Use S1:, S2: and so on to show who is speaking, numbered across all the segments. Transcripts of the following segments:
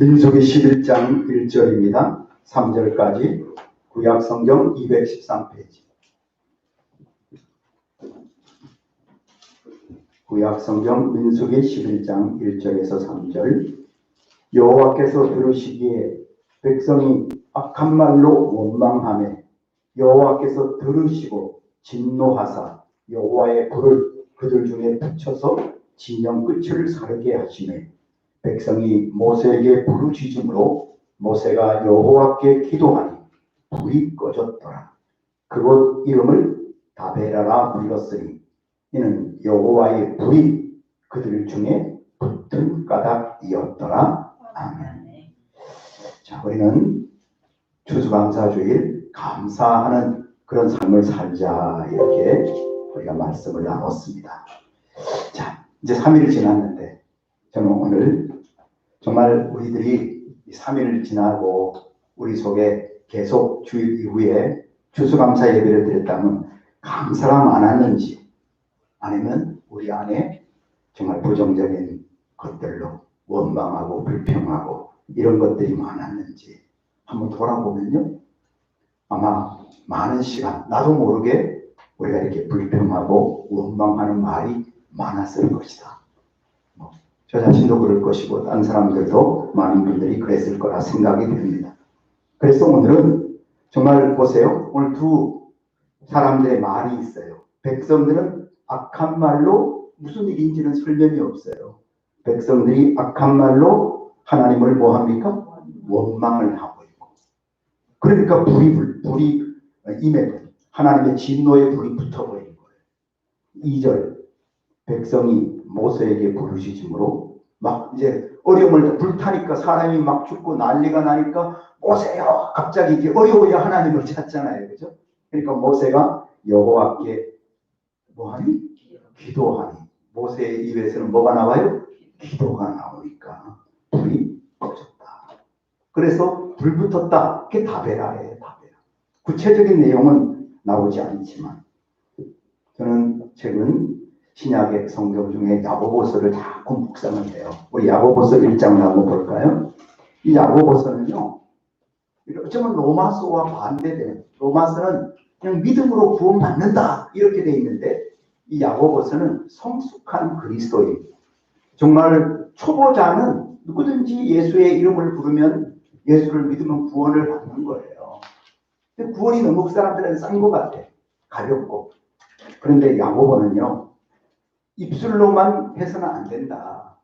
S1: 민수기 11장 1절입니다. 3절까지 구약성경 213페이지. 구약성경 민수기 11장 1절에서 3절. 여호와께서 들으시기에 백성이 악한 말로 원망하며 여호와께서 들으시고 진노하사 여호와의 불을 그들 중에 붙여서 진영 끝을 사르게 하시매 백성이 모세에게 부르짖음으로 모세가 여호와께 기도하니 불이 꺼졌더라. 그곳 이름을 다베라라 불렀으니 이는 여호와의 불이 그들 중에 붙은 까닭이었더라. 아멘. 자, 우리는 추수감사주일 감사하는 그런 삶을 살자, 이렇게 우리가 말씀을 나눴습니다. 자, 이제 3일이 지났는데 저는 오늘 정말 우리들이 3일을 지나고 우리 속에 계속 주일 이후에 추수감사 예배를 드렸다면 감사가 많았는지, 아니면 우리 안에 정말 부정적인 것들로 원망하고 불평하고 이런 것들이 많았는지 한번 돌아보면요, 아마 많은 시간, 나도 모르게 우리가 이렇게 불평하고 원망하는 말이 많았을 것이다. 저 자신도 그럴 것이고 다른 사람들도 많은 분들이 그랬을 거라 생각이 됩니다. 그래서 오늘은 정말 보세요. 오늘 두 사람들의 말이 있어요. 백성들은 악한 말로 무슨 일인지는 설명이 없어요. 백성들이 악한 말로 하나님을 뭐합니까? 원망을 하고 있고, 그러니까 불이 임해 하나님의 진노의 불이 붙어버린 거예요. 2절, 백성이 모세에게 부르짖음으로 막 이제 어려움을 불타니까 사람이 막 죽고 난리가 나니까 모세야, 갑자기 이게 어려워야 하나님을 찾잖아요, 그죠? 그러니까 모세가 여호와께 뭐하니? 기도하니. 모세의 입에서는 뭐가 나와요? 기도가 나오니까 불이 꺼졌다. 그래서 불 붙었다. 그게 다베라예요, 다베라. 구체적인 내용은 나오지 않지만 저는 최근 신약의 성경 중에 야고보서를 자꾸 묵상을 해요. 우리 야고보서 1장을 한번 볼까요? 이 야고보서는요, 어쩌면 로마서와 반대되는, 로마서는 그냥 믿음으로 구원받는다 이렇게 돼 있는데 이 야고보서는 성숙한 그리스도인, 정말 초보자는 누구든지 예수의 이름을 부르면, 예수를 믿으면 구원을 받는 거예요. 근데 구원이 너무 그 사람들은 싼 것 같아. 가볍고. 그런데 야고보는요, 입술로만 해서는 안 된다.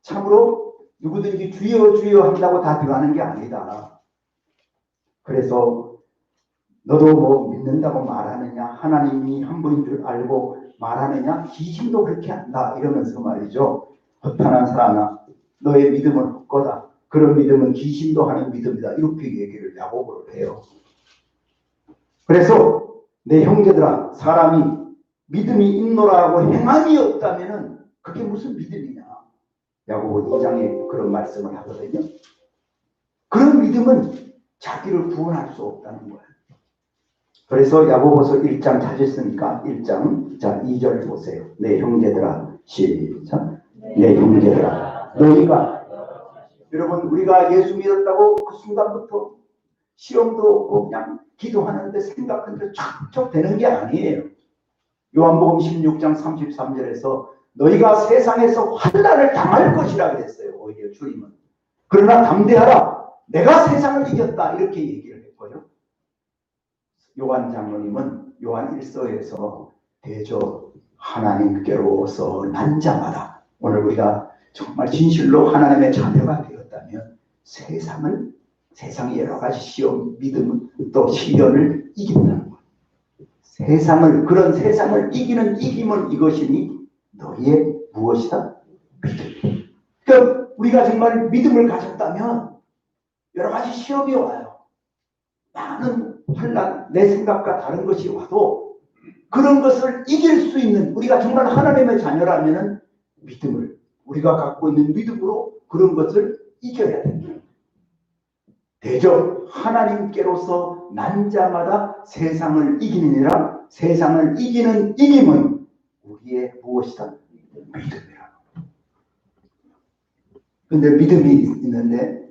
S1: 참으로 누구든지 주여 주여 한다고 다 들어가는 게 아니다. 그래서 너도 뭐 믿는다고 말하느냐, 하나님이 한 분인 줄 알고 말하느냐, 귀신도 그렇게 한다 이러면서 말이죠, 허탄한 사람아 너의 믿음은 헛거다. 그런 믿음은 귀신도 하는 믿음이다. 이렇게 얘기를 야고보로 해요. 그래서 내 형제들아, 사람이 믿음이 있노라고 행함이 없다면은 그게 무슨 믿음이냐. 야고보 2장에 그런 말씀을 하거든요. 그런 믿음은 자기를 구원할 수 없다는 거예요. 그래서 야고보서 1장 찾으셨으니까 1장, 자 2절 보세요. 내 형제들아, 시작. 내 형제들아, 너희가, 여러분 우리가 예수 믿었다고 그 순간부터 시험도 없고 그냥 기도하는데 생각하는데 척척 되는 게 아니에요. 요한복음 16장 33절에서 너희가 세상에서 환난을 당할 것이라 그랬어요. 오히려 주님은. 그러나 담대하라, 내가 세상을 이겼다 이렇게 얘기를 했고요. 요한 장로님은 요한 1서에서 대저 하나님께로서 난 자마다, 오늘 우리가 정말 진실로 하나님의 자녀가 되었다면 세상의 여러 가지 시험, 믿음, 또 시련을 이긴다는 거예요. 그런 세상을 이기는 이김은 이것이니 너희의 무엇이다? 믿음. 그러니까 우리가 정말 믿음을 가졌다면 여러 가지 시험이 와요. 많은 환난, 내 생각과 다른 것이 와도 그런 것을 이길 수 있는, 우리가 정말 하나님의 자녀라면 믿음을, 우리가 갖고 있는 믿음으로 그런 것을 이겨야 된다. 대저 하나님께로서 난 자마다 세상을 이기느니라. 세상을 이기는 이김은 우리의 무엇이다? 믿음이라. 근데 믿음이 있는데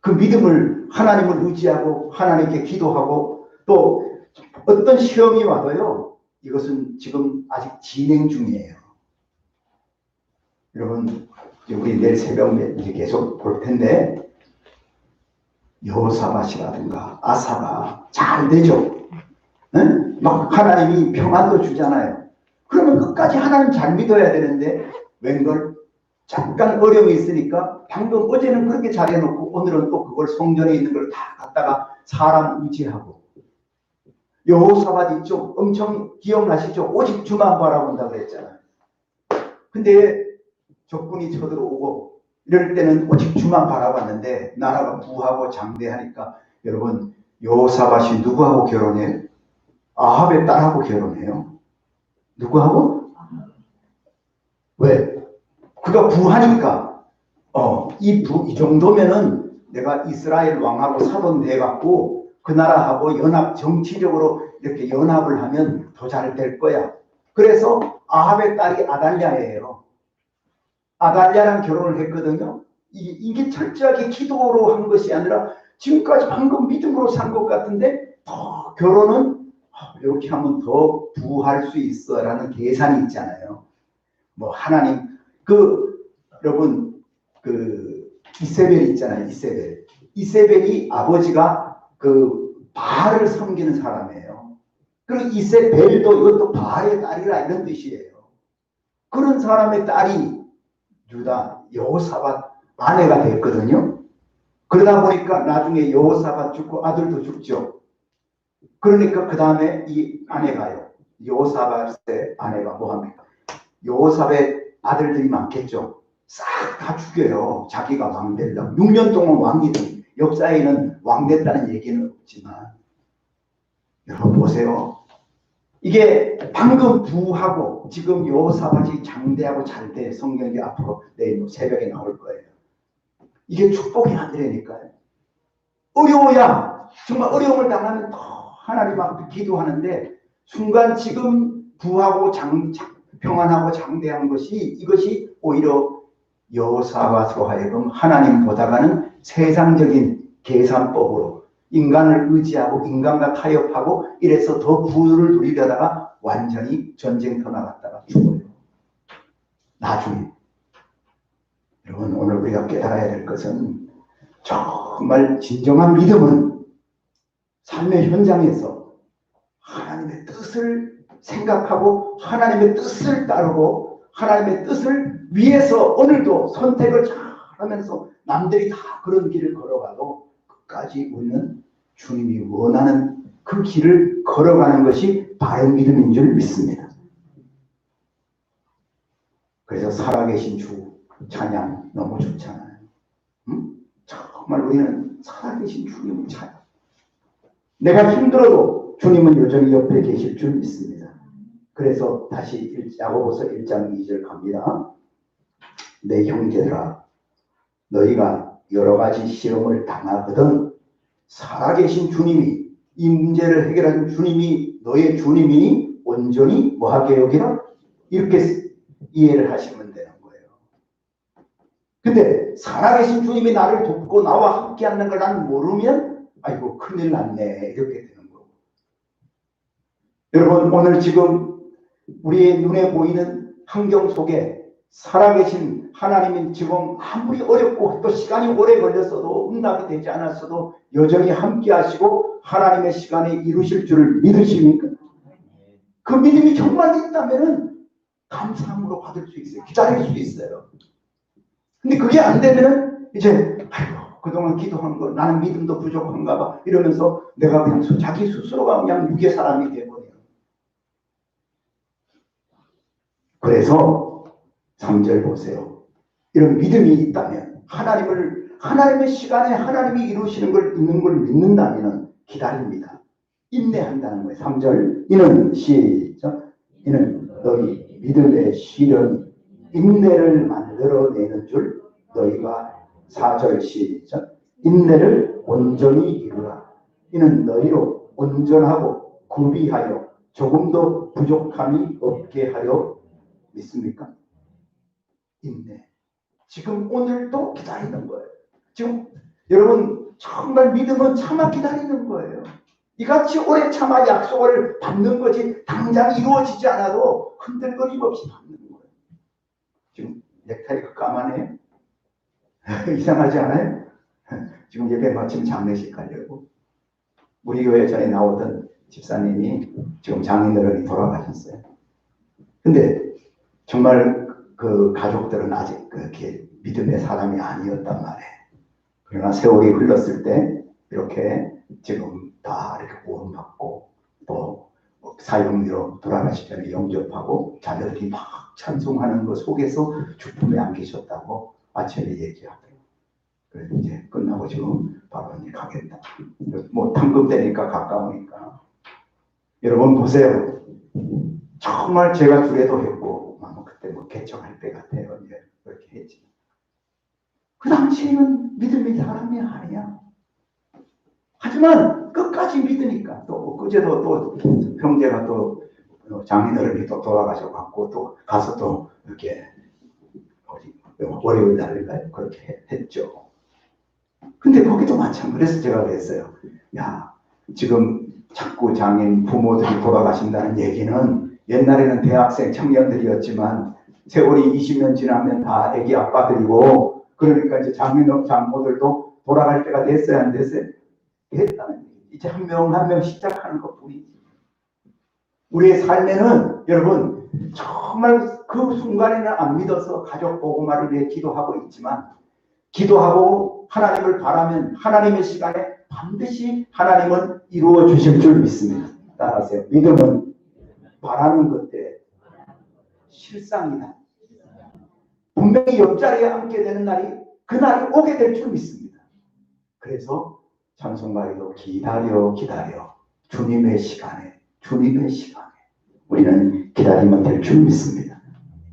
S1: 그 믿음을 하나님을 의지하고 하나님께 기도하고 또 어떤 시험이 와도요. 이것은 지금 아직 진행 중이에요. 여러분 우리 내일 새벽에 이제 계속 볼 텐데 여호사밧이라든가 아사가 잘 되죠. 응? 막 하나님이 평안도 주잖아요. 그러면 끝까지 하나님 잘 믿어야 되는데 웬걸 잠깐 어려움이 있으니까 방금 어제는 그렇게 잘해놓고 오늘은 또 그걸 성전에 있는 걸 다 갖다가 사람 의지하고 여호사밧 있죠. 엄청 기억나시죠? 오직 주만 바라본다 그랬잖아요. 근데 적군이 쳐들어오고 이럴 때는 오직 주만 바라봤는데 나라가 부하고 장대하니까 여러분 여호사밧이 누구하고 결혼해요? 아합의 딸하고 결혼해요. 누구하고? 왜? 그가 부하니까 이 정도면은 내가 이스라엘 왕하고 사돈 돼갖고 그 나라하고 정치적으로 이렇게 연합을 하면 더 잘 될 거야. 그래서 아합의 딸이 아달랴예요. 아달랴랑 결혼을 했거든요. 이게 철저하게 기도로 한 것이 아니라 지금까지 방금 믿음으로 산 것 같은데 더 결혼은 이렇게 하면 더 부할 수 있어라는 계산이 있잖아요. 뭐 하나님 여러분 이세벨 있잖아요. 이세벨이 아버지가 바알을 섬기는 사람이에요. 그리고 이세벨도 이것도 바알의 딸이라 이런 뜻이에요. 그런 사람의 딸이 유다 여호사밧 아내가 됐거든요. 그러다 보니까 나중에 여호사밧 죽고 아들도 죽죠. 그러니까 그 다음에 이 아내가요. 여호사밧의 아내가 뭐합니까? 여호사밧 아들들이 많겠죠. 싹 다 죽여요. 자기가 왕 되려고. 6년 동안 왕이든 역사에는 왕 됐다는 얘기는 없지만 여러분 보세요. 이게 방금 부하고 지금 여호사밧이 장대하고 잘 돼. 성경이 앞으로 내일 새벽에 나올 거예요. 이게 축복이 아니라니까요. 어려워야 정말 어려움을 당하면 더 하나님 앞에 기도하는데 순간 지금 부하고 평안하고 장대한 이것이 오히려 여호사밧으로 하여금 하나님보다가는 세상적인 계산법으로 인간을 의지하고 인간과 타협하고 이래서 더 부를 누리려다가 완전히 전쟁터 나갔다가 죽어요. 나중에. 여러분 오늘 우리가 깨달아야 될 것은 정말 진정한 믿음은 삶의 현장에서 하나님의 뜻을 생각하고 하나님의 뜻을 따르고 하나님의 뜻을 위해서 오늘도 선택을 잘 하면서 남들이 다 그런 길을 걸어가도 끝까지 우리는 주님이 원하는 그 길을 걸어가는 것이 바른 믿음인 줄 믿습니다. 그래서 살아계신 주 찬양 너무 좋잖아요. 응? 정말 우리는 살아계신 주님을 찬양. 내가 힘들어도 주님은 여전히 옆에 계실 줄 믿습니다. 그래서 다시 야고보서 1장 2절 갑니다. 내 형제들아 너희가 여러 가지 시험을 당하거든 살아계신 주님이 이 문제를 해결한 주님이 너의 주님이니 온전히 뭐하게 여기라 이렇게 이해를 하시면 되는 거예요. 근데 살아계신 주님이 나를 돕고 나와 함께하는 걸 난 모르면 아이고 큰일 났네 이렇게 되는 거고. 여러분 오늘 지금 우리의 눈에 보이는 환경 속에 살아계신 하나님은 지금 아무리 어렵고 또 시간이 오래 걸렸어도 응답이 되지 않았어도 여전히 함께 하시고 하나님의 시간에 이루실 줄을 믿으십니까? 그 믿음이 정말 있다면 감사함으로 받을 수 있어요. 기다릴 수 있어요. 근데 그게 안 되면 이제 아이고 그동안 기도한 거 나는 믿음도 부족한가 봐 이러면서 내가 그냥 자기 스스로가 그냥 유괴 사람이 되어버려요. 그래서 3절 보세요. 이런 믿음이 있다면 하나님의 시간에 하나님이 이루시는 걸 있는 걸 믿는다면 기다립니다. 인내한다는 거예요. 3절 이는 시작 이는 너희 믿음의 시련 인내를 만들어내는 줄 너희가 4절 시작 인내를 온전히 이루라. 이는 너희로 온전하고 구비하여 조금도 부족함이 없게 하여 믿습니까? 인내. 지금 오늘도 기다리는 거예요. 지금 여러분 정말 믿음은 참아 기다리는 거예요. 이같이 오래 참아 약속을 받는 거지 당장 이루어지지 않아도 흔들거림 없이 받는 거예요. 지금 넥타이가 까만해요? 이상하지 않아요? 지금 예배 마침 장례식 가려고 우리 교회 전에 나오던 집사님이 지금 장인어른이 돌아가셨어요. 근데 정말 그 가족들은 아직 그렇게 믿음의 사람이 아니었단 말이에요. 그러나 세월이 흘렀을 때 이렇게 지금 다 이렇게 구원받고 또 사형리로 돌아가시 전에 영접하고 자녀들이 막 찬송하는 것 속에서 죽음에 안기셨다고 아침에 얘기하더라고요. 그래서 이제 끝나고 지금 바로 이제 가겠다. 뭐 당금되니까 가까우니까. 여러분 보세요. 정말 제가 주례도 했고 그때 뭐 개척할 때 같아요. 이제 그렇게 했지. 그 당시에는 믿음의 사람이 아니야. 하지만 끝까지 믿으니까 또 그제도 또 형제가 또 장인어른이 또 돌아가셔갖고 또 가서 또 이렇게 월요일 날인가요? 그렇게 했죠. 근데 거기도 마찬가지로 그래서 제가 그랬어요. 야, 지금 자꾸 장인 부모들이 돌아가신다는 얘기는 옛날에는 대학생 청년들이었지만 세월이 20년 지나면 다 애기 아빠들이고 그러니까 이제 장모들도 돌아갈 때가 됐어요, 안 됐어요? 됐다는 얘기. 이제 한 명 한 명 시작하는 것뿐이지. 우리의 삶에는 여러분 정말 그 순간에는 안 믿어서 가족 복음화를 위해 기도하고 있지만 기도하고 하나님을 바라면 하나님의 시간에 반드시 하나님은 이루어 주실 줄 믿습니다. 따라하세요. 믿음은 바라는 것들의 실상이다. 분명히 옆자리에 앉게 되는 날이 그날이 오게 될 줄 믿습니다. 그래서 찬송가에도 기다려 주님의 시간에 우리는 기다리면 될 줄 믿습니다.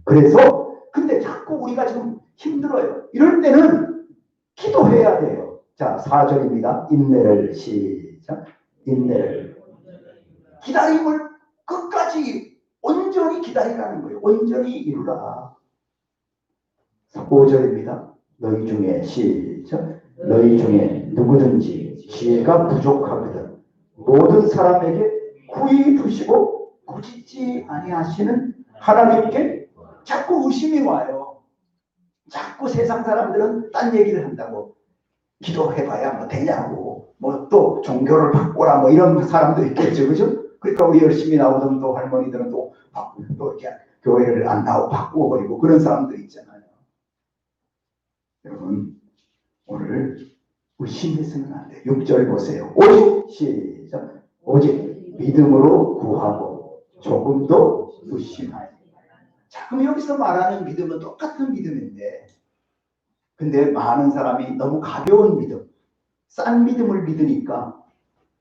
S1: 그래서 근데 자꾸 우리가 지금 힘들어요. 이럴 때는 기도해야 돼요. 자, 4절입니다. 인내를 시작. 인내를 기다림을 끝까지 온전히 기다리라는 거예요. 온전히 이루라. 5절입니다. 너희 중에 시작. 너희 중에 누구든지 지혜가 부족하거든 모든 사람에게 구히 주시고 꾸짖지 아니하시는 하나님께 자꾸 의심이 와요. 자꾸 세상 사람들은 딴 얘기를 한다고. 기도해봐야 뭐 되냐고. 뭐 또 종교를 바꿔라 뭐 이런 사람도 있겠죠. 그죠? 그러니까 우리 열심히 나오던 또 할머니들은 또 이렇게 교회를 안 나오고 바꾸어버리고 그런 사람들 있잖아요. 여러분 오늘 의심해서는 안 돼요. 6절 보세요. 오직 시작. 오직 믿음으로 구하고 조금도 의심하여. 자, 그럼 여기서 말하는 믿음은 똑같은 믿음인데 근데 많은 사람이 너무 가벼운 믿음, 싼 믿음을 믿으니까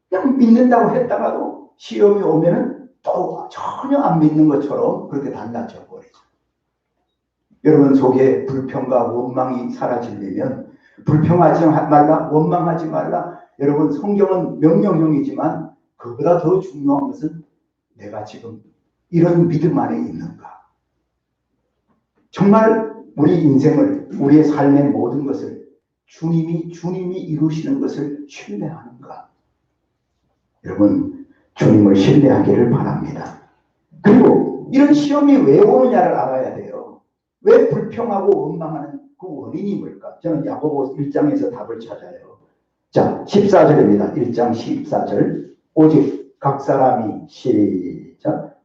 S1: 그냥 믿는다고 했다가도 시험이 오면은 또 전혀 안 믿는 것처럼 그렇게 달라져 버리죠. 여러분 속에 불평과 원망이 사라지려면 불평하지 말라, 원망하지 말라. 여러분 성경은 명령형이지만 그보다 더 중요한 것은 내가 지금 이런 믿음 안에 있는가. 정말 우리 인생을, 우리의 삶의 모든 것을 주님이 이루시는 것을 신뢰하는가. 여러분 주님을 신뢰하기를 바랍니다. 그리고 이런 시험이 왜 오느냐를 알아야 돼요. 왜 불평하고 원망하는 그 원인이 뭘까? 저는 야고보 1장에서 답을 찾아요. 자, 14절입니다. 1장 14절. 오직 각 사람이 시작.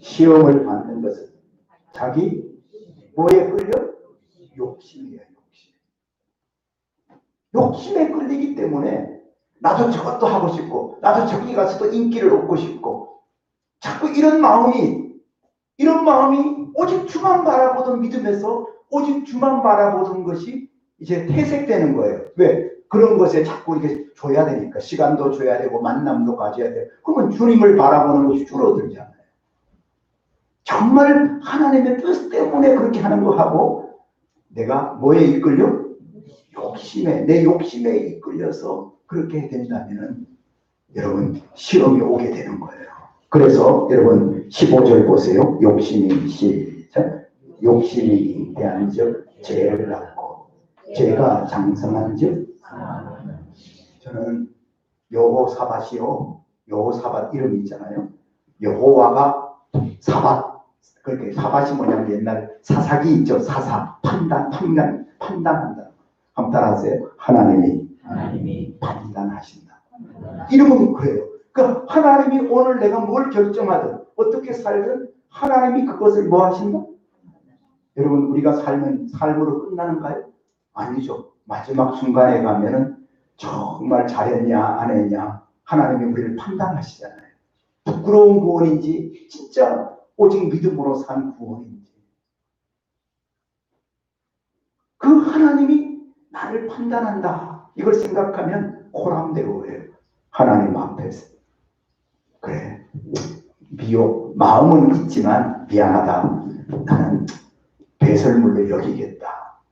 S1: 시험을 받는 것은 자기 뭐에 끌려? 욕심이에요. 욕심에 끌리기 때문에 나도 저것도 하고 싶고 나도 저기 가서 또 인기를 얻고 싶고 자꾸 이런 마음이 오직 주만 바라보던 믿음에서 오직 주만 바라보던 것이 이제 퇴색되는 거예요. 왜? 그런 것에 자꾸 이렇게 줘야 되니까. 시간도 줘야 되고 만남도 가져야 돼요. 그러면 주님을 바라보는 것이 줄어들잖아요. 정말 하나님의 뜻 때문에 그렇게 하는 거 하고 내가 뭐에 이끌려? 내 욕심에 이끌려서 그렇게 된다면 여러분 시험이 오게 되는 거예요. 그래서 여러분 15절 보세요. 욕심이 시작. 욕심이 대한즉 죄를 낳고 죄가 장성한즉 저는 여호사밧이요. 여호사밧 이름이 있잖아요. 여호와가 사밧. 그렇게 사밧이 뭐냐면 옛날 사사기 있죠. 사사. 판단한다. 한번 따라하세요. 하나님이 판단하신다. 이름은 그래요. 그러니까 하나님이 오늘 내가 뭘 결정하든 어떻게 살든 하나님이 그것을 뭐 하신다? 여러분 우리가 삶은 삶으로 끝나는가요? 아니죠. 마지막 순간에 가면은 정말 잘했냐 안 했냐 하나님이 우리를 판단하시잖아요. 부끄러운 구원인지 진짜 오직 믿음으로 산 구원인지 그 하나님이 나를 판단한다 이걸 생각하면 호람대로예요. 하나님 앞에서 그래 미워 마음은 있지만 미안하다 나는 배설물로 여기겠다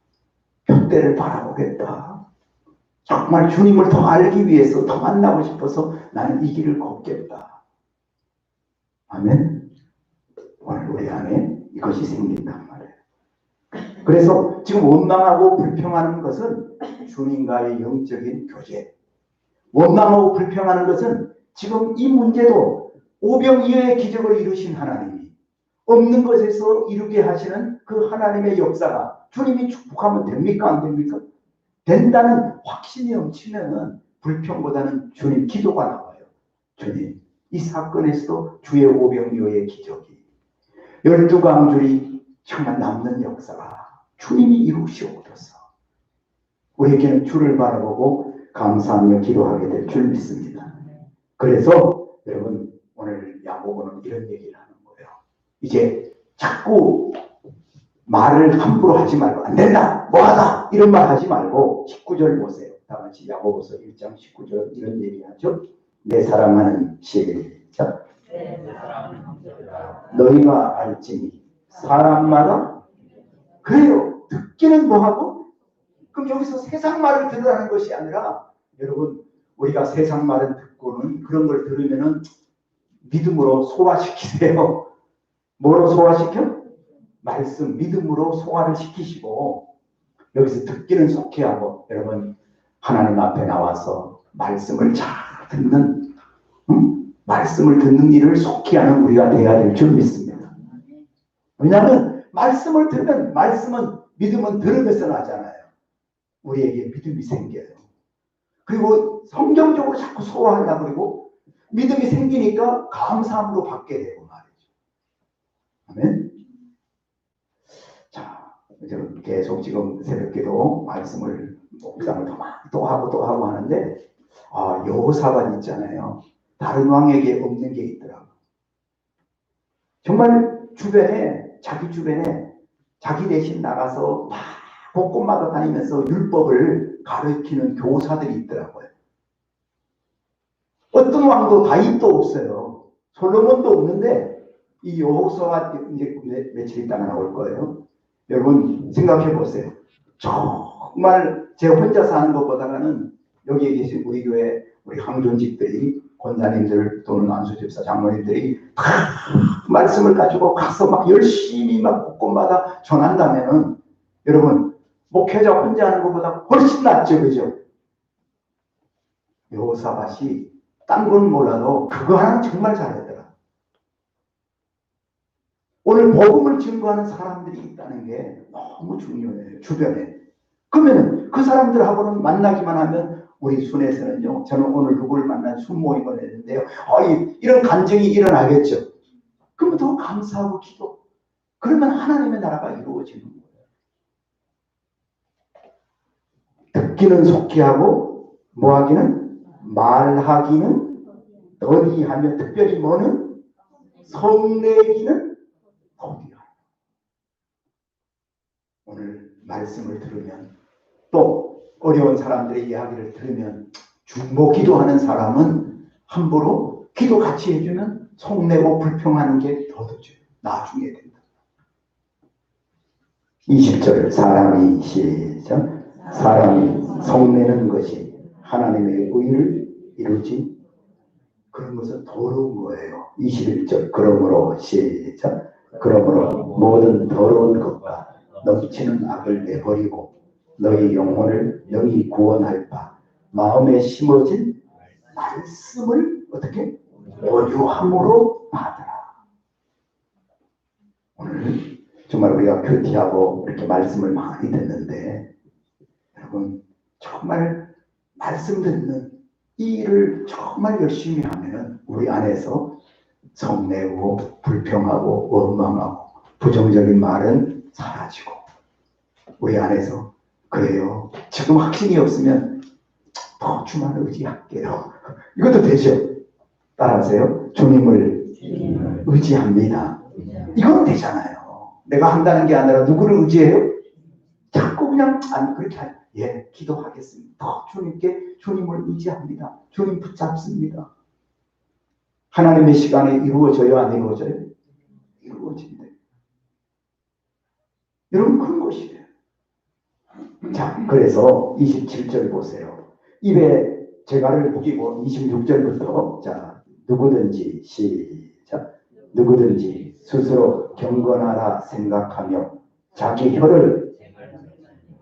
S1: 푯대를 바라보겠다 정말 주님을 더 알기 위해서 더 만나고 싶어서 나는 이 길을 걷겠다. 아멘. 오늘 우리 안에 이것이 생긴단 말이에요. 그래서 지금 원망하고 불평하는 것은 주님과의 영적인 교제. 원망하고 불평하는 것은 지금 이 문제도 오병이어의 기적을 이루신 하나님이 없는 것에서 이루게 하시는 그 하나님의 역사가 주님이 축복하면 됩니까? 안 됩니까? 된다는 확신이 넘치면 불평보다는 주님 기도가 나와요. 주님 이 사건에서도 주의 오병이어의 기적이 12광줄이 정말 남는 역사가 주님이 이루시옵소서. 우리에게는 주를 바라보고 감사하며 기도하게 될 줄 믿습니다. 그래서 여러분 오늘 야고보는 이런 얘기를 하는 거예요. 이제 자꾸 말을 함부로 하지 말고 안 된다 뭐하다 이런 말 하지 말고 19절 보세요. 다 같이 야고보서 1장 19절 이런 얘기하죠. 내 사랑하는 시작 너희가 알지니 사람마다 그래요. 듣기는 뭐하고 그럼 여기서 세상 말을 들으라는 것이 아니라 여러분 우리가 세상 말을 듣고는 그런 걸 들으면은 믿음으로 소화시키세요. 뭐로 소화시켜? 말씀, 믿음으로 소화를 시키시고 여기서 듣기는 속히 하고 여러분 하나님 앞에 나와서 말씀을 잘 듣는 말씀을 듣는 일을 속히 하는 우리가 되어야 될 줄 믿습니다. 왜냐하면 말씀을 들으면 말씀은 믿음은 들으면서 나잖아요. 우리에게 믿음이 생겨요. 그리고 성경적으로 자꾸 소화하려고 그러고 믿음이 생기니까 감사함으로 받게 되고 말이죠. 아멘. 자, 이제 계속 지금 새벽기도 말씀을 묵상을 또 하고 하는데 여호사밧 있잖아요. 다른 왕에게 없는 게 있더라고요. 정말 자기 주변에 자기 대신 나가서 막 곳곳마다 다니면서 율법을 가르치는 교사들이 있더라고요. 어떤 왕도 다윗도 없어요. 솔로몬도 없는데 이 여호사밧 이제 며칠 있다가 나올 거예요. 여러분 생각해 보세요. 정말 제 혼자 사는 것보다는 여기에 계신 우리 교회 우리 항존직들이 권사님들 또는 안수집사 장로님들이 다 말씀을 가지고 가서 막 열심히 막 곳곳마다 전한다면은 여러분 목회자 혼자 하는 것보다 훨씬 낫죠, 그죠? 여호사밧이 딴 건 몰라도 그거 하나는 정말 잘했더라. 오늘 복음을 증거하는 사람들이 있다는 게 너무 중요해요, 주변에. 그러면 그 사람들하고는 만나기만 하면 우리 순회에서는요, 저는 오늘 누구를 만난 순모임을 했는데요, 이런 간증이 일어나겠죠. 그러면 더 감사하고 기도. 그러면 하나님의 나라가 이루어지는 거예요. 듣기는 속히 하고 뭐하기는 말하기는 더디하며 특별히 뭐는 성내기는 더디하며. 오늘 말씀을 들으면 또 어려운 사람들의 이야기를 들으면 중보 기도하는 사람은 함부로 기도 같이 해주면 속내고 불평하는 게 더더죠. 나중에 된다. 20절 사람이 시작 사람이 성내는 것이 하나님의 의를 이루지 그런 것은 더러운 거예요. 21절 그러므로 시작 그러므로 모든 더러운 것과 넘치는 악을 내버리고 너희 영혼을 영이 구원할 바 마음에 심어진 말씀을 어떻게 온유함으로 받으라. 오늘 정말 우리가 큐티하고 이렇게 말씀을 많이 듣는데 여러분 정말 말씀 듣는 이 일을 정말 열심히 하면은 우리 안에서 성내고 불평하고 원망하고 부정적인 말은 사라지고 우리 안에서 그래요. 지금 확신이 없으면 더 주만 의지할게요. 이것도 되죠. 따라하세요. 주님을 의지합니다. 이건 되잖아요. 내가 한다는 게 아니라 누구를 의지해요? 자꾸 그냥 그렇게 기도하겠습니다. 더 주님을 의지합니다. 주님 붙잡습니다. 하나님의 시간에 이루어져요? 안 이루어져요? 이루어진대. 여러분 그런 것이에요. 자, 그래서 27절 보세요. 입에 재갈을 먹이고 26절부터 자 누구든지 시작 누구든지 스스로 경건하라 생각하며 자기 혀를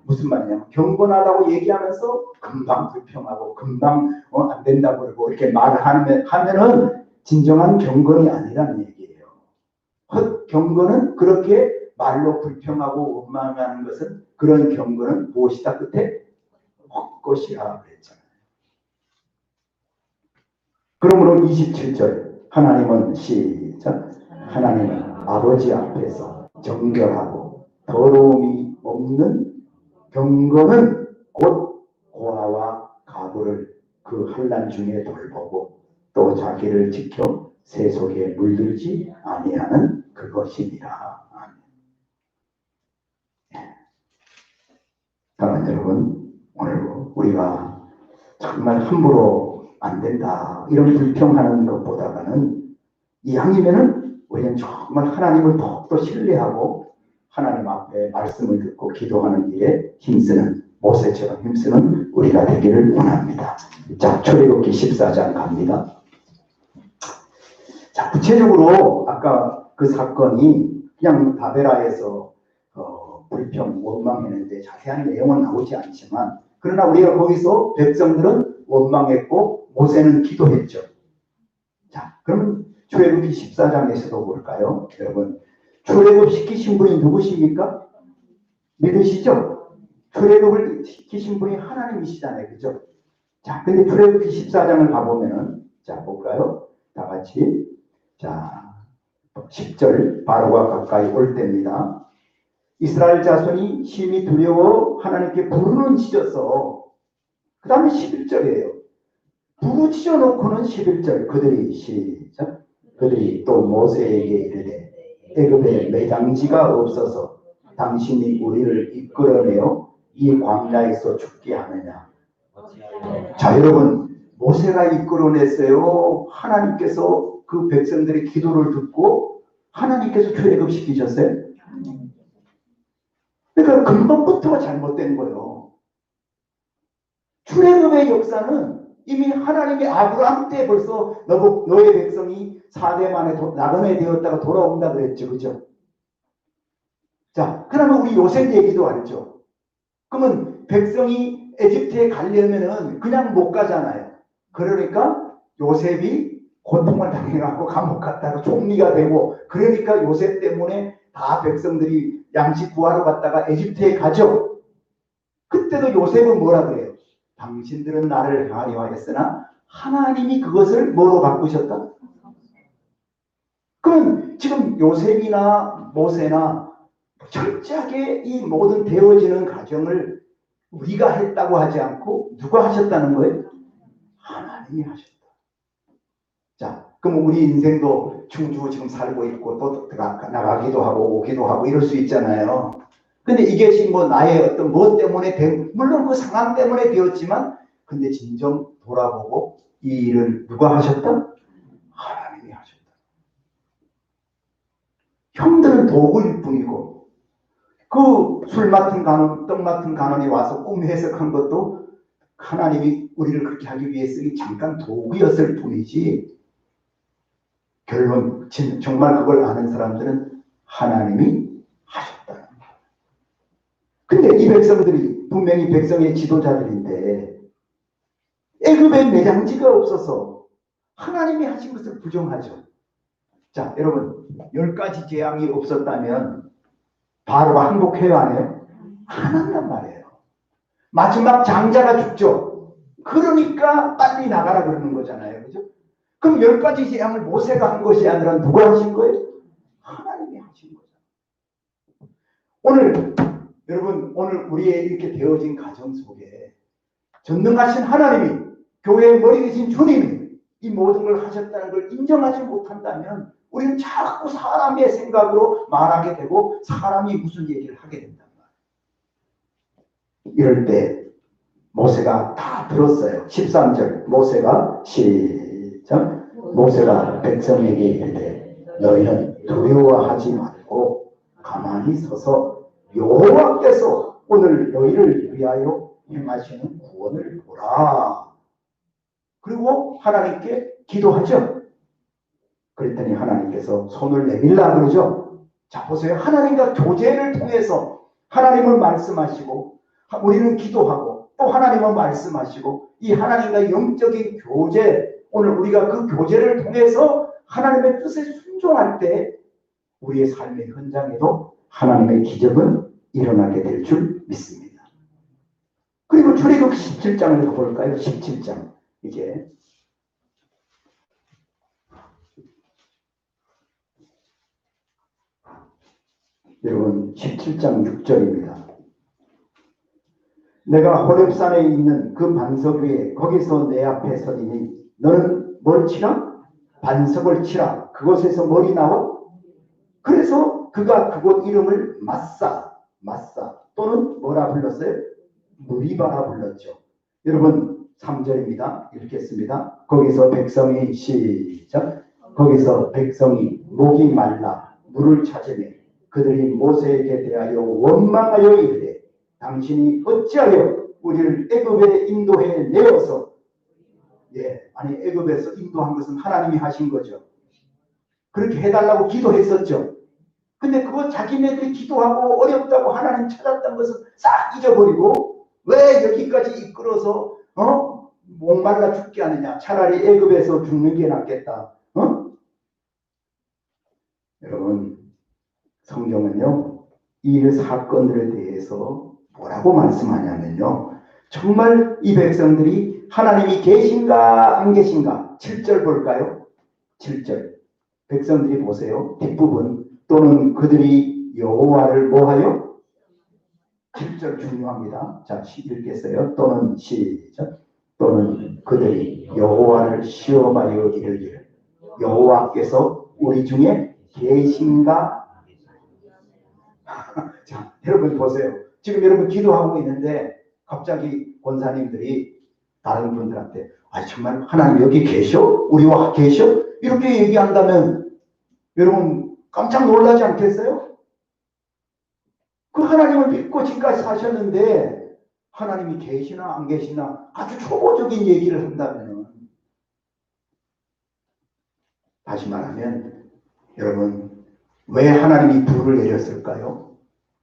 S1: 무슨 말이냐면 경건하다고 얘기하면서 금방 불평하고 금방 안 된다고 그러고 이렇게 말을 하면은 진정한 경건이 아니라는 얘기예요. 경건은 그렇게 말로 불평하고 원망하는 것은 그런 경건은 무엇이다 끝에 헛것이라 그랬잖아요. 그러므로 27절 하나님은 시작 하나님은 아버지 앞에서 정결하고 더러움이 없는 경건은 곧 고아와 가부를 그 환난 중에 돌보고 또 자기를 지켜 새 속에 물들지 아니하는 그것이니라. 사랑하는 여러분, 오늘 우리가 정말 함부로 안 된다 이런 불평하는 것보다는 이왕이면은 우리는 정말 하나님을 더욱더 신뢰하고 하나님 앞에 말씀을 듣고 기도하는 일에 힘쓰는 모세처럼 힘쓰는 우리가 되기를 원합니다. 자, 출애굽기 14장 갑니다. 자, 구체적으로 아까 그 사건이 그냥 다베라에서 불평, 원망했는데 자세한 내용은 나오지 않지만 그러나 우리가 거기서 백성들은 원망했고 모세는 기도했죠. 자, 그러면 출애굽기 14장에서도 볼까요? 여러분, 출애굽 시키신 분이 누구십니까? 믿으시죠? 출애굽을 시키신 분이 하나님이시잖아요. 그죠? 자, 근데 출애굽기 14장을 가보면은 자, 볼까요? 다 같이. 자, 10절 바로가 가까이 올 때입니다. 이스라엘 자손이 심히 두려워 하나님께 부르는 지져서 그 다음에 11절이에요. 부르짖어 놓고는 11절 그들이 시작 그들이 또 모세에게 이르되 애굽에 매장지가 없어서 당신이 우리를 이끌어내어 이 광야에서 죽게 하느냐. 자, 여러분 모세가 이끌어냈어요? 하나님께서 그 백성들의 기도를 듣고 하나님께서 출애굽시키셨어요? 그러니까 근본부터가 잘못된 거예요. 출애굽의 역사는 이미 하나님이 아브라함 때 벌써 너의 백성이 4대 만에 나그네 되었다가 돌아온다 그랬죠. 그죠? 자, 그러면 우리 요셉 얘기도 알죠. 그러면 백성이 에집트에 가려면은 그냥 못 가잖아요. 그러니까 요셉이 고통을 당해갖고 감옥 갔다가 총리가 되고 그러니까 요셉 때문에 다 백성들이 양식 구하러 갔다가 에집트에 가죠. 그때도 요셉은 뭐라 그래요? 당신들은 나를 향하려 하였으나 하나님이 그것을 뭐로 바꾸셨다? 그럼 지금 요셉이나 모세나 철저하게 이 모든 되어지는 과정을 우리가 했다고 하지 않고 누가 하셨다는 거예요? 하나님이 하셨다. 자, 그럼 우리 인생도 충주 지금 살고 있고 또 나가기도 하고 오기도 하고 이럴 수 있잖아요. 근데 이게 지금 뭐 나의 어떤 무엇 때문에 물론 그 상황 때문에 되었지만 근데 진정 돌아보고 이 일을 누가 하셨다? 하나님이 하셨다. 형들은 도구일 뿐이고 그 술 맡은 간원, 떡 맡은 간원이 와서 꿈 해석한 것도 하나님이 우리를 그렇게 하기 위해 쓰기 잠깐 도구였을 뿐이지 결론 정말 그걸 아는 사람들은 하나님이 하셨다는 거예요. 근데 이 백성들이 분명히 백성의 지도자들인데 애굽에 매장지가 없어서 하나님이 하신 것을 부정하죠. 자, 여러분 10가지 재앙이 없었다면 바로가 항복해요, 안 해요? 안 한단 말이에요. 마지막 장자가 죽죠. 그러니까 빨리 나가라 그러는 거잖아요. 그죠? 그럼 10가지 재앙을 모세가 한 것이 아니라 누가 하신 거예요? 하나님이 하신 거죠. 오늘 여러분, 오늘 우리의 이렇게 되어진 가정 속에 전능하신 하나님이, 교회의 머리 되신 주님이 이 모든 걸 하셨다는 걸 인정하지 못한다면 우리는 자꾸 사람의 생각으로 말하게 되고 사람이 무슨 얘기를 하게 된단 말이에요. 이럴 때 모세가 다 들었어요. 13절 모세가 시작. 모세가 백성에게 이르되 너희는 두려워하지 말고 가만히 서서 여호와께서 오늘 너희를 위하여 행하시는 구원을 보라. 그리고 하나님께 기도하죠. 그랬더니 하나님께서 손을 내밀라 그러죠. 자, 보세요. 하나님과 교제를 통해서 하나님을 말씀하시고 우리는 기도하고 또 하나님은 말씀하시고 이 하나님과 영적인 교제, 오늘 우리가 그 교제를 통해서 하나님의 뜻에 순종할 때 우리의 삶의 현장에도 하나님의 기적은 일어나게 될 줄 믿습니다. 그리고 출애굽 17장을 볼까요? 17장. 이제 여러분 17장 6절입니다. 내가 호렙산에 있는 그 반석 위에 거기서 내 앞에 서리니 너는 뭘 치라? 반석을 치라. 그곳에서 뭘이 나와? 그래서 그가 그곳 이름을 마사 또는 뭐라 불렀어요? 무리바라 불렀죠. 여러분 3절입니다. 읽겠습니다. 거기서 백성이 시작. 거기서 백성이 목이 말라 물을 찾으며 그들이 모세에게 대하여 원망하여 이르되 당신이 어찌하여 우리를 애굽에 인도해 내어서, 아니 애굽에서 인도한 것은 하나님이 하신 거죠. 그렇게 해달라고 기도했었죠. 근데 그거 자기네들이 기도하고 어렵다고 하나님 찾았던 것은 싹 잊어버리고 왜 여기까지 이끌어서 목말라 죽게 하느냐. 차라리 애굽에서 죽는 게 낫겠다. 여러분 성경은요 이 사건들에 대해서 뭐라고 말씀하냐면요, 정말 이 백성들이 하나님이 계신가 안 계신가. 7절 볼까요? 7절 백성들이 보세요. 뒷부분 또는 그들이 여호와를 뭐하여? 7절 중요합니다. 자, 읽겠어요. 또는 시작. 또는 그들이 여호와를 시험하여 이르기를 여호와께서 우리 중에 계신가? 자, 여러분 보세요. 지금 여러분 기도하고 있는데 갑자기 권사님들이 다른 분들한테 정말 하나님 여기 계셔? 우리와 계셔? 이렇게 얘기한다면 여러분 깜짝 놀라지 않겠어요? 그 하나님을 믿고 지금까지 사셨는데 하나님이 계시나 안 계시나 아주 초보적인 얘기를 한다면, 다시 말하면 여러분 왜 하나님이 불을 내렸을까요?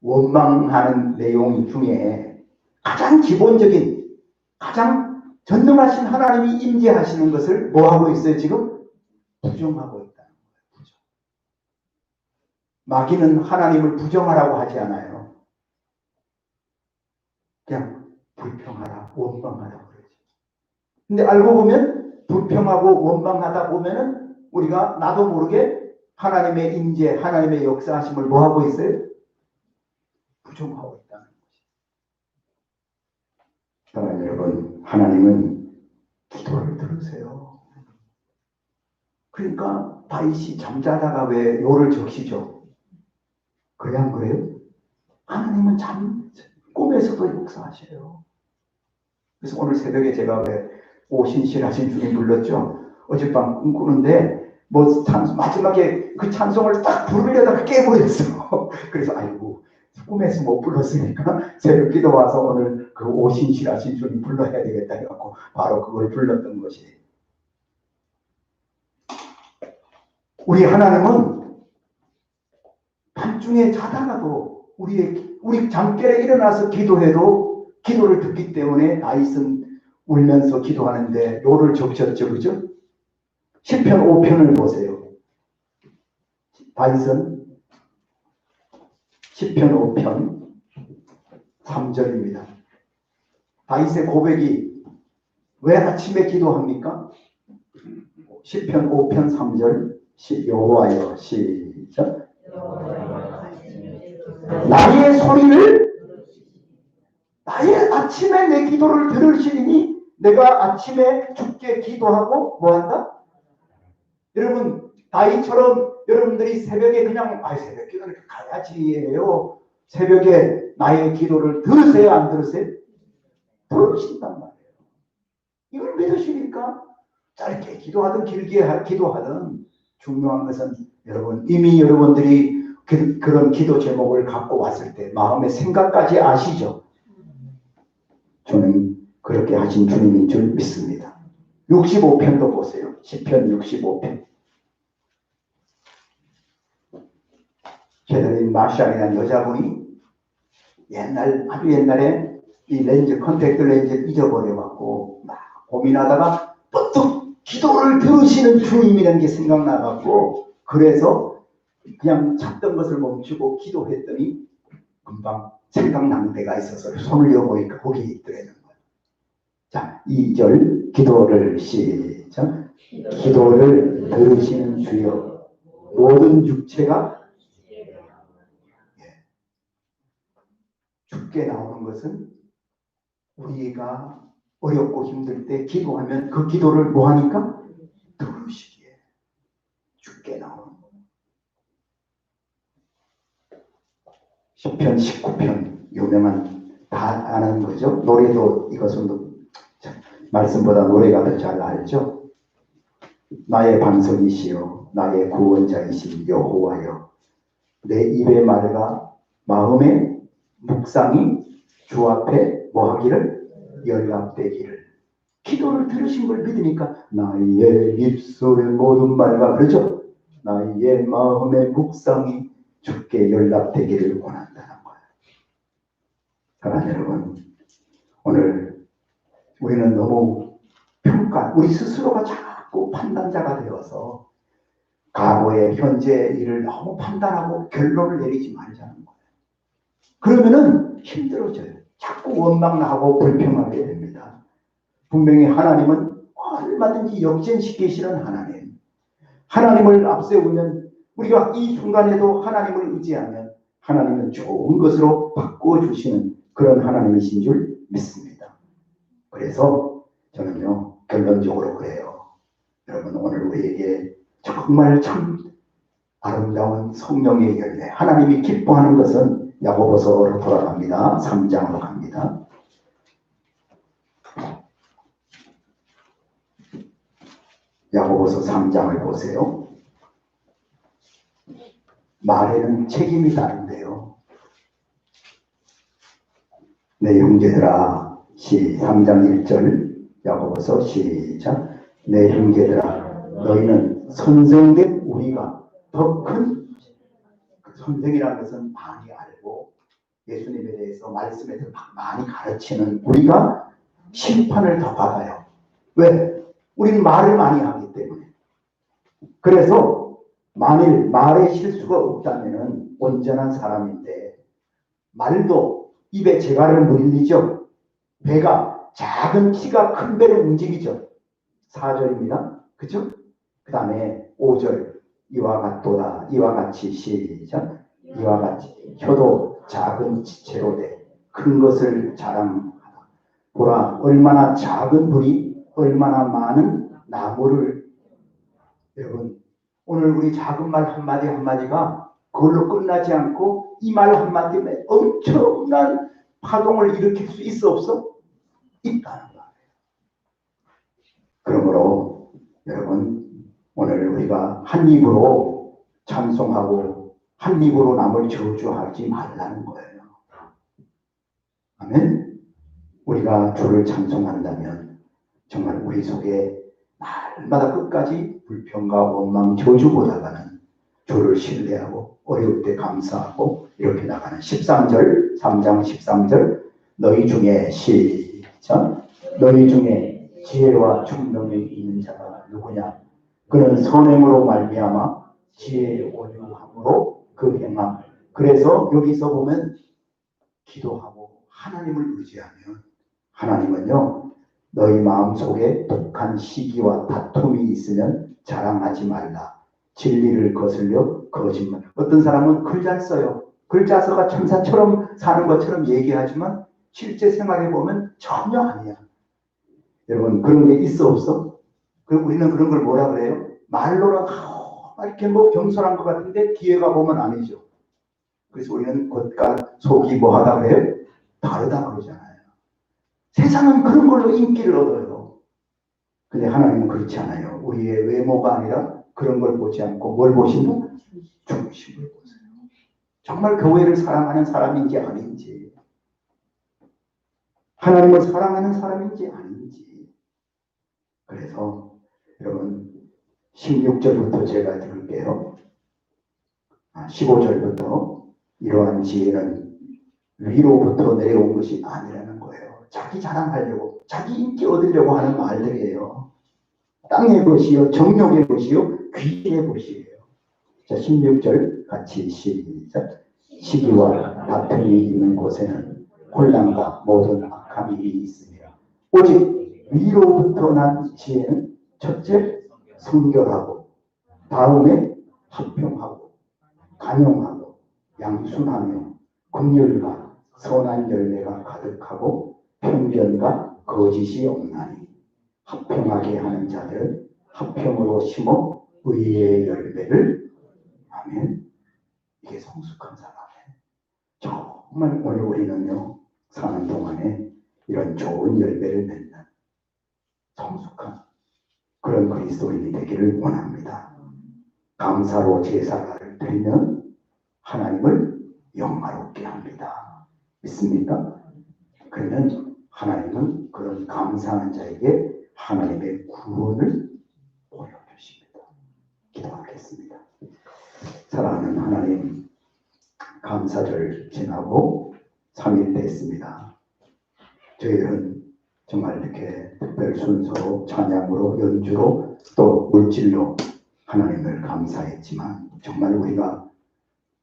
S1: 원망하는 내용 중에 가장 기본적인, 가장 전능하신 하나님이 임재하시는 것을 뭐하고 있어요? 지금 부정하고 있다는 거예요. 부정. 마귀는 하나님을 부정하라고 하지 않아요. 그냥 불평하라, 원망하라 그러지. 근데 알고 보면 불평하고 원망하다 보면은 우리가 나도 모르게 하나님의 임재, 하나님의 역사하심을 뭐하고 있어요? 부정하고 있다는 것이. 사랑하는 여러분, 하나님은 기도를 들으세요. 그러니까 다윗이 잠자다가 왜 요를 적시죠? 그래 안 그래요? 하나님은 꿈에서도 역사하셔요. 그래서 오늘 새벽에 제가 왜 오신실하신 주님 불렀죠? 어젯밤 꿈꾸는데 마지막에 그 찬송을 딱 부르려다가 깨버렸어. 그래서 아이고 꿈에서 못 불렀으니까 새벽 기도 와서 오늘 그 오신실하신 주님 불러야 되겠다 해갖고 바로 그걸 불렀던 것이. 우리 하나님은 밤중에 자다가도 우리 잠결에 일어나서 기도해도 기도를 듣기 때문에 다윗은 울면서 기도하는데 요를 적셨죠. 그죠? 시편 5편을 보세요. 다윗은 시편 5편 3절입니다. 다윗의 고백이 왜 아침에 기도합니까? 시편 5편 3절 여호와여 시작 나의 소리를 나의 아침에 내 기도를 들으시니 내가 아침에 주께 기도하고 뭐한다? 여러분 다윗처럼 여러분들이 새벽에 그냥 새벽 기도를 가야지 해요. 새벽에 나의 기도를 들으세요? 안 들으세요? 들으신단 말이에요. 이걸 믿으시니까 짧게 기도하든 길게 기도하든 중요한 것은 여러분 이미 여러분들이 그런 기도 제목을 갖고 왔을 때 마음의 생각까지 아시죠? 저는 그렇게 하신 주님인 줄 믿습니다. 65편도 보세요. 시편 65편. 제자인 마샬이라는 여자분이 아주 옛날에 이 컨택트 렌즈를 잊어버려갖고 막 고민하다가 또 기도를 들으시는 주님이라는 게 생각나갖고 그래서 그냥 찾던 것을 멈추고 기도했더니 금방 생각난 데가 있어서 손을 여보니까 거기 있더라는 거예요. 자, 2절 기도를 시작. 기도를 들으시는 주여 모든 육체가 죽게 나오는 것은 우리가 어렵고 힘들 때 기도하면 그 기도를 뭐하니까? 들으시기에 죽게 나오는 거예요. 시편 19편 유명한 다 아는 거죠. 노래도 이것은 말씀보다 노래가 더 잘 알죠. 나의 반석이시여 나의 구원자이신 여호와여 내 입의 말과 마음의 묵상이 주 앞에 뭐하기를 연락되기를 기도를 들으신 걸 믿으니까 나의 입술의 모든 말과 그러죠. 나의 마음의 묵상이 주께 연락되기를 원한다는 거예요. 사랑하는 여러분 오늘 우리는 너무 우리 스스로가 자꾸 판단자가 되어서 과거의 현재의 일을 너무 판단하고 결론을 내리지 말자는 거예요. 그러면은 힘들어져요. 자꾸 원망하고 불평하게 됩니다. 분명히 하나님은 얼마든지 역전시키시는 하나님. 하나님을 앞세우면 우리가 이 순간에도 하나님을 의지하면 하나님은 좋은 것으로 바꾸어 주시는 그런 하나님이신 줄 믿습니다. 그래서 저는요 결론적으로 그래요. 여러분 오늘 우리에게 정말 참 아름다운 성령의 열매 하나님이 기뻐하는 것은 야고보서로 돌아갑니다. 3장으로 갑니다. 야고보서 3장을 보세요. 말에는 책임이 다른데요. 내 형제들아 3장 1절 야고보서 시작 내 형제들아 너희는 선생된 우리가 더 큰 선생이라는 것은 많이 알고 예수님에 대해서 말씀에 대해서 많이 가르치는 우리가 심판을 더 받아요. 왜? 우리는 말을 많이 하기 때문에. 그래서 만일 말에 실수가 없다면 온전한 사람인데 말도 입에 재갈을 물리죠. 배가 작은 키가 큰 배를 움직이죠. 4절입니다. 그죠? 그 다음에 5절 이와 같도다. 이와 같이 시작. 이와 같이 혀도 작은 지체로 돼 큰 것을 자랑하다. 보라 얼마나 작은 불이 얼마나 많은 나무를 여러분 오늘 우리 작은 말 한마디 한마디가 그걸로 끝나지 않고 이 말 한마디 때문에 엄청난 파동을 일으킬 수 있어 없어? 있다는 거예요. 그러므로 여러분 오늘 우리가 한 입으로 찬송하고 한 입으로 남을 저주하지 말라는 거예요. 아멘. 우리가 주를 찬송한다면 정말 우리 속에 날마다 끝까지 불평과 원망 저주보다는 주를 신뢰하고 어려울 때 감사하고 이렇게 나가는 13절, 3장 13절 너희 중에 시작 너희 중에 지혜와 총명이 있는 자가 누구냐 그는 선행으로 말미암아 지혜의 온유함으로 그 행함. 그래서 여기서 보면 기도하고 하나님을 의지하면 하나님은요 너희 마음속에 독한 시기와 다툼이 있으면 자랑하지 말라. 진리를 거슬려 거짓말. 어떤 사람은 글 잘 써요. 글 잘 써가 천사처럼 사는 것처럼 얘기하지만 실제 생활해 보면 전혀 아니야. 여러분 그런 게 있어 없어? 그리고 우리는 그런 걸 뭐라 그래요? 말로는 이렇게 뭐 경솔한 것 같은데 뒤에가 보면 아니죠. 그래서 우리는 겉과 속이 뭐 하다 그래요? 다르다 그러잖아요. 세상은 그런 걸로 인기를 얻어요. 근데 하나님은 그렇지 않아요. 우리의 외모가 아니라 그런 걸 보지 않고 뭘 보시고? 중심을 보세요. 정말 교회를 사랑하는 사람인지 아닌지, 하나님을 사랑하는 사람인지 아닌지. 그래서 여러분 16절부터 제가 읽을게요. 15절부터 이러한 지혜는 위로부터 내려온 것이 아니라는 거예요. 자기 자랑하려고, 자기 인기 얻으려고 하는 말들이에요. 땅의 것이요, 정욕의 것이요, 귀신의 것이에요. 자, 16절 같이 시작. 시기와 다툼이 있는 곳에는 혼란과 모든 악한 일이 있습니다. 오직 위로부터 난 지혜는 첫째 성결하고 다음에 합평하고 간용하고 양순하며 긍휼과 선한 열매가 가득하고 편견과 거짓이 없나니 합평하게 하는 자들은 합평으로 심어 의의 열매를 아멘. 이게 성숙한 사람이에요. 정말 오늘 우리는요 사는 동안에 이런 좋은 열매를 맺는 성숙한 그런 그리스도인이 되기를 원합니다. 감사로 제사를 드리면 하나님을 영화롭게 합니다. 믿습니까? 그러면 하나님은 그런 감사한 자에게 하나님의 구원을 보여주십니다. 기도하겠습니다. 사랑하는 하나님, 감사절 지나고 3일 됐습니다. 저희들은 정말 이렇게 특별 순서로 찬양으로 연주로 또 물질로 하나님을 감사했지만 정말 우리가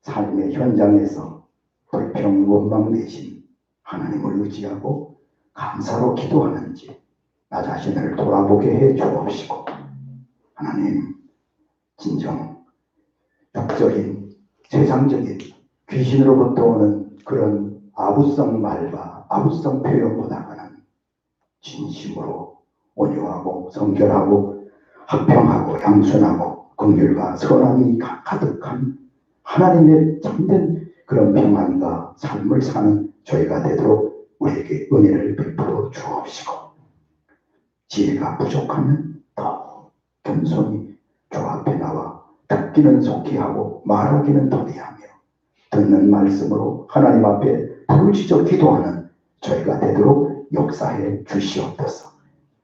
S1: 삶의 현장에서 불평 원망 대신 하나님을 의지하고 감사로 기도하는지 나 자신을 돌아보게 해 주옵시고 하나님 진정 육적인 세상적인 귀신으로부터 오는 그런 아부성 말과 아부성 표현보다는 진심으로 온유하고 성결하고 합평하고 양순하고 긍휼과 선함이 가득한 하나님의 참된 그런 평안과 삶을 사는 저희가 되도록 우리에게 은혜를 베풀어 주옵시고 지혜가 부족하면 더 겸손히 주 앞에 나와 듣기는 속히 하고 말하기는 더디하며 듣는 말씀으로 하나님 앞에 부르짖어 기도하는 저희가 되도록 역사해 주시옵소서.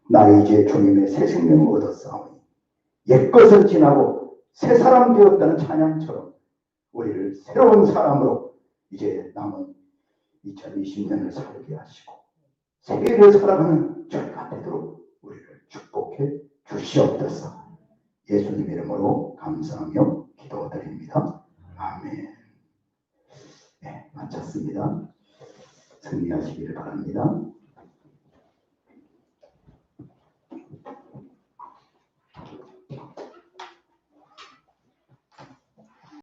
S1: 나 이제 주님의 새 생명을 얻었사오니 옛것은 지나고 새 사람 되었다는 찬양처럼 우리를 새로운 사람으로 이제 남은 2020년을 살게 하시고 세계를 살아가는 저희가 되도록 우리를 축복해 주시옵소서. 예수님 이름으로 감사하며 기도드립니다. 아멘. 네, 마쳤습니다. 승리하시기를 바랍니다.